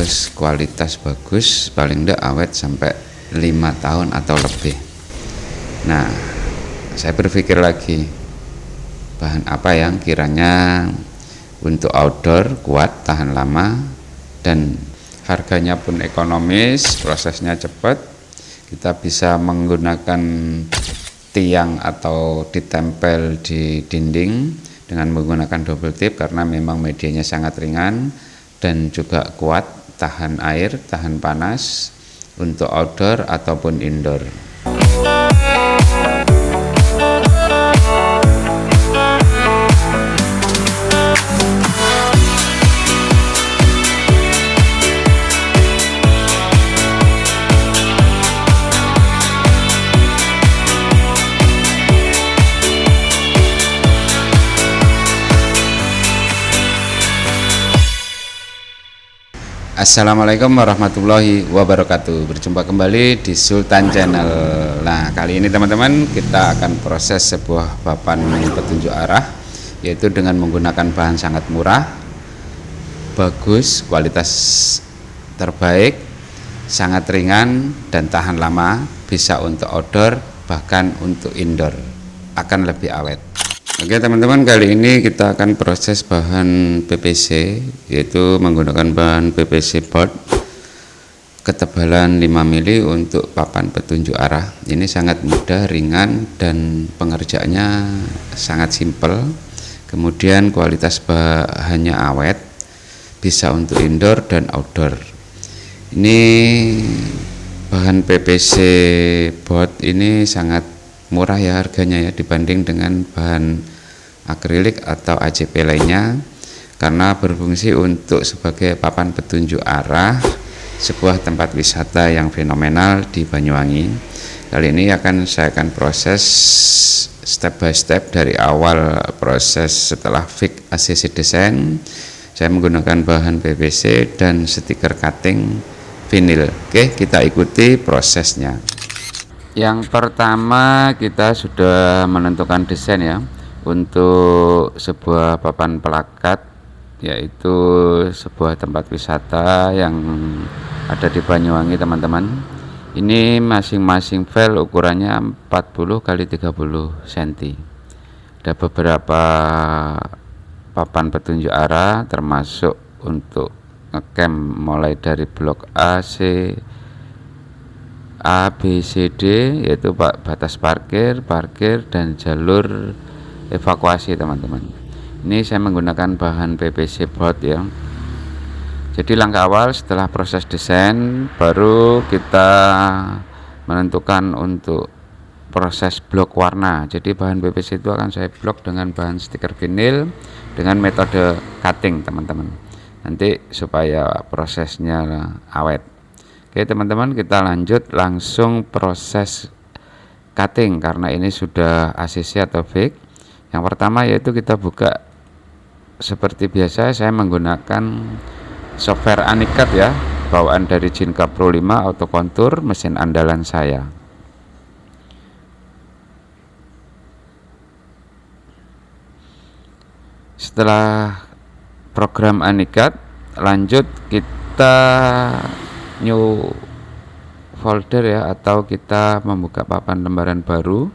harus kualitas bagus, paling tidak awet sampai 5 tahun atau lebih. Nah, saya berpikir lagi, bahan apa yang kiranya untuk outdoor kuat, tahan lama, dan harganya pun ekonomis, prosesnya cepat. Kita bisa menggunakan tiang atau ditempel di dinding dengan menggunakan double tip karena memang medianya sangat ringan dan juga kuat, tahan air, tahan panas untuk outdoor ataupun indoor. Assalamualaikum warahmatullahi wabarakatuh. Berjumpa kembali di Sultan Channel. Nah, kali ini teman-teman kita akan proses sebuah papan petunjuk arah, yaitu dengan menggunakan bahan sangat murah, bagus, kualitas terbaik, sangat ringan dan tahan lama, bisa untuk outdoor bahkan untuk indoor, akan lebih awet. Oke teman-teman, kali ini kita akan proses bahan PVC, yaitu menggunakan bahan PVC board ketebalan 5 mili untuk papan petunjuk arah. Ini sangat mudah, ringan, dan pengerjaannya sangat simpel. Kemudian kualitas bahannya awet, bisa untuk indoor dan outdoor. Ini bahan PVC board ini sangat murah ya harganya ya, dibanding dengan bahan akrilik atau ACP lainnya, karena berfungsi untuk sebagai papan petunjuk arah sebuah tempat wisata yang fenomenal di Banyuwangi. Kali ini saya akan proses step by step dari awal proses. Setelah fix ACC desain, saya menggunakan bahan PVC dan stiker cutting vinil. Oke, kita ikuti prosesnya. Yang pertama, kita sudah menentukan desain ya untuk sebuah papan pelakat, yaitu sebuah tempat wisata yang ada di Banyuwangi teman-teman. Ini masing-masing file ukurannya 40 x 30 cm. Ada beberapa papan petunjuk arah, termasuk untuk ngecamp mulai dari blok A, B, C, D, yaitu batas parkir, dan jalur evakuasi teman-teman. Ini saya menggunakan bahan PVC board ya. Jadi langkah awal setelah proses desain, baru kita menentukan untuk proses blok warna. Jadi bahan PVC itu akan saya blok dengan bahan stiker vinil dengan metode cutting teman-teman, nanti supaya prosesnya awet. Oke teman-teman, kita lanjut langsung proses cutting karena ini sudah ACC atau fix. Yang pertama yaitu kita buka seperti biasa, saya menggunakan software Anikat ya, bawaan dari Jinka Pro 5 Auto Contour, mesin andalan saya. Setelah program Anikat, lanjut kita new folder ya, atau kita membuka papan lembaran baru,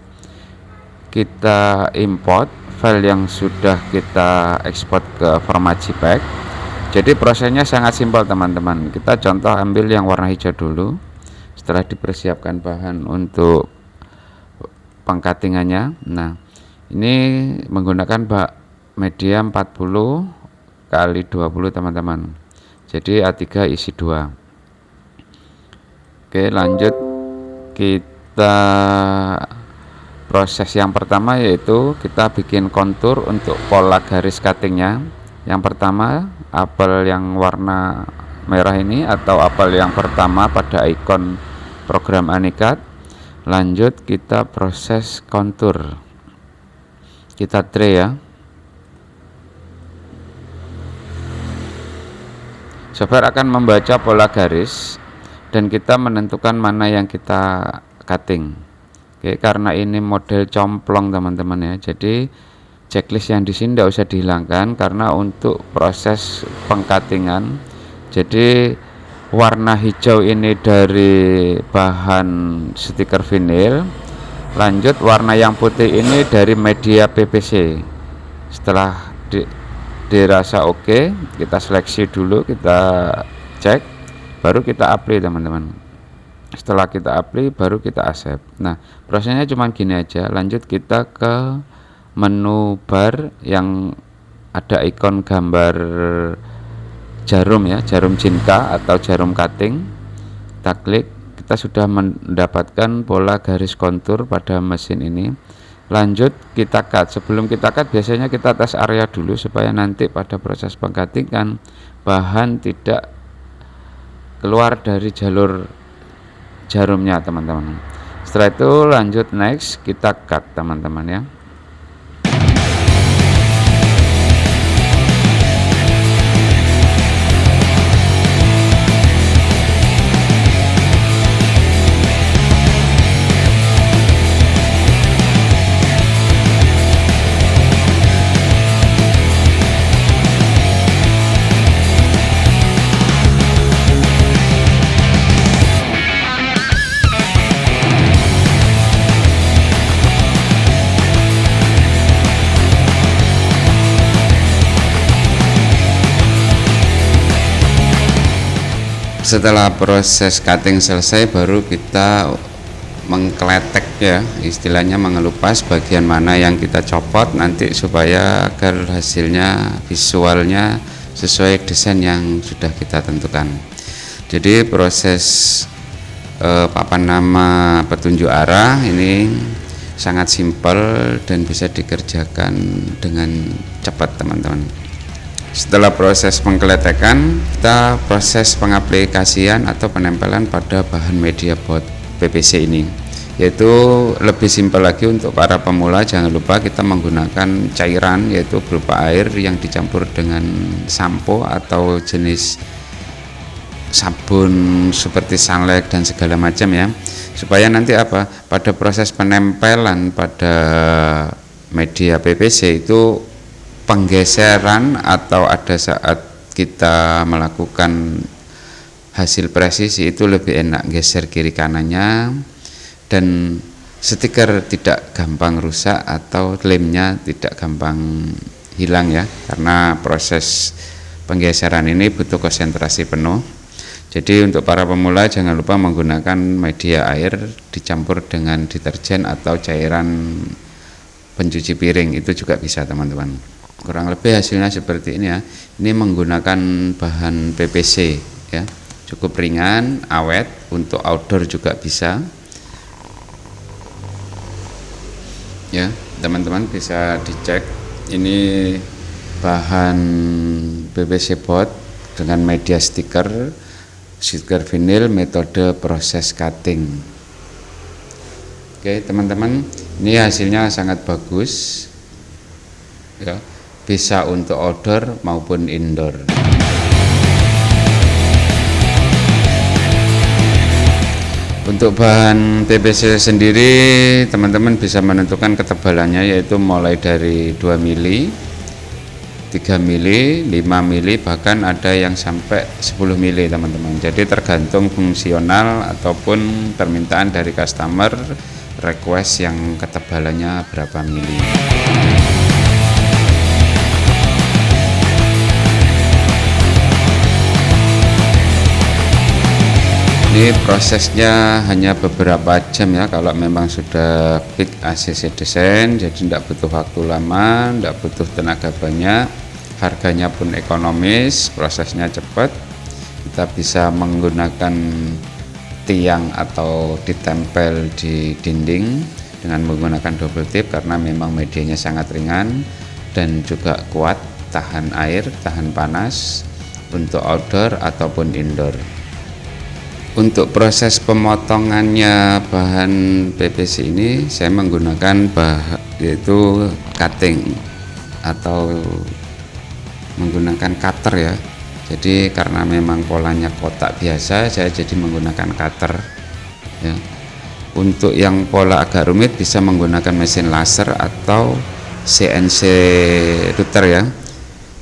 kita import file yang sudah kita ekspor ke format JPEG. Jadi prosesnya sangat simpel teman-teman. Kita contoh ambil yang warna hijau dulu. Setelah dipersiapkan bahan untuk pengcuttingannya, nah ini menggunakan media 40 x 20 teman-teman. Jadi A3 isi 2. Oke, lanjut kita proses yang pertama, yaitu kita bikin kontur untuk pola garis cuttingnya. Yang pertama apel yang warna merah ini, atau apel yang pertama pada ikon program Anikat. Lanjut kita proses kontur, kita tray ya. Software akan membaca pola garis dan kita menentukan mana yang kita cutting. Oke, karena ini model complong teman-teman ya, jadi checklist yang di sini tidak usah dihilangkan karena untuk proses pengcuttingan. Jadi warna hijau ini dari bahan stiker vinil. Lanjut warna yang putih ini dari media PVC. Setelah dirasa oke, kita seleksi dulu, kita cek, baru kita apply teman-teman. Setelah kita apply baru kita accept. Nah, prosesnya cuma gini aja. Lanjut kita ke menu bar yang ada ikon gambar jarum ya, jarum cinta atau jarum cutting. Kita klik, kita sudah mendapatkan pola garis kontur pada mesin ini. Lanjut kita cut. Sebelum kita cut biasanya kita tes area dulu supaya nanti pada proses pengcuttingan bahan tidak keluar dari jalur jarumnya teman-teman. Setelah itu lanjut next, kita cut teman-teman ya. Setelah proses cutting selesai baru kita mengkletek ya, istilahnya mengelupas bagian mana yang kita copot nanti supaya agar hasilnya visualnya sesuai desain yang sudah kita tentukan. Jadi proses papan nama petunjuk arah ini sangat simpel dan bisa dikerjakan dengan cepat teman-teman. Setelah proses pengkeletekan, kita proses pengaplikasian atau penempelan pada bahan media board PVC ini, yaitu lebih simpel lagi untuk para pemula. Jangan lupa kita menggunakan cairan yaitu berupa air yang dicampur dengan sampo atau jenis sabun seperti sunlight dan segala macam ya, supaya nanti apa, pada proses penempelan pada media PVC itu penggeseran atau ada saat kita melakukan hasil presisi itu lebih enak geser kiri kanannya, dan stiker tidak gampang rusak atau lemnya tidak gampang hilang ya, karena proses penggeseran ini butuh konsentrasi penuh. Jadi untuk para pemula jangan lupa menggunakan media air dicampur dengan deterjen atau cairan pencuci piring, itu juga bisa teman-teman. Kurang lebih hasilnya seperti ini ya. Ini menggunakan bahan PVC ya, cukup ringan, awet, untuk outdoor juga bisa ya. Teman-teman bisa dicek, ini bahan PVC board dengan media stiker vinil, metode proses cutting. Oke teman-teman, ini hasilnya sangat bagus ya, bisa untuk outdoor maupun indoor. Untuk bahan PVC sendiri teman-teman bisa menentukan ketebalannya, yaitu mulai dari 2 mili, 3 mili, 5 mili, bahkan ada yang sampai 10 mili teman-teman. Jadi tergantung fungsional ataupun permintaan dari customer, request yang ketebalannya berapa mili. Ini prosesnya hanya beberapa jam ya, kalau memang sudah fit ACC desain, jadi tidak butuh waktu lama, tidak butuh tenaga banyak, harganya pun ekonomis, prosesnya cepat. Kita bisa menggunakan tiang atau ditempel di dinding dengan menggunakan double tip, karena memang medianya sangat ringan dan juga kuat, tahan air, tahan panas untuk outdoor ataupun indoor. Untuk proses pemotongannya bahan PVC ini saya menggunakan yaitu cutting atau menggunakan cutter ya. Jadi karena memang polanya kotak biasa, saya jadi menggunakan cutter ya. Untuk yang pola agak rumit bisa menggunakan mesin laser atau CNC router ya.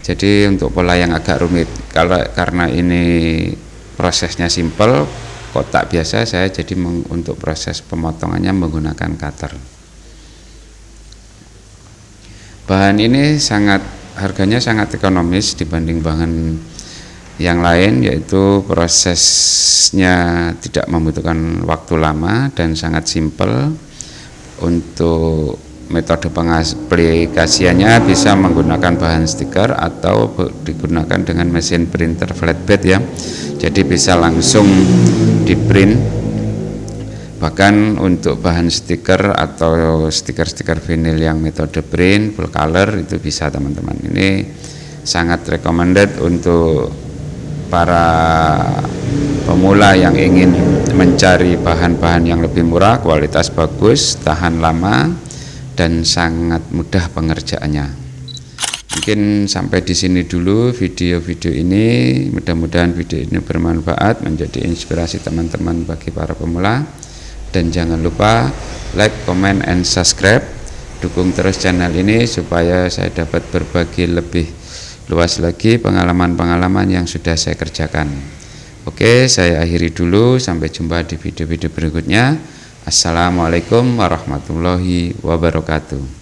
Jadi untuk pola yang agak rumit, karena ini prosesnya simple, kotak biasa, saya jadi untuk proses pemotongannya menggunakan cutter. Bahan ini harganya sangat ekonomis dibanding bahan yang lain, yaitu prosesnya tidak membutuhkan waktu lama dan sangat simple. Untuk metode pengaplikasiannya bisa menggunakan bahan stiker atau digunakan dengan mesin printer flatbed ya. Jadi bisa langsung di print. Bahkan untuk bahan stiker atau stiker-stiker vinil yang metode print full color itu bisa teman-teman. Ini sangat recommended untuk para pemula yang ingin mencari bahan-bahan yang lebih murah, kualitas bagus, tahan lama, dan sangat mudah pengerjaannya. Mungkin sampai di sini dulu video-video ini. Mudah-mudahan video ini bermanfaat, menjadi inspirasi teman-teman bagi para pemula. Dan jangan lupa like, comment, and subscribe. Dukung terus channel ini supaya saya dapat berbagi lebih luas lagi pengalaman-pengalaman yang sudah saya kerjakan. Oke, saya akhiri dulu. Sampai jumpa di video-video berikutnya. Assalamualaikum warahmatullahi wabarakatuh.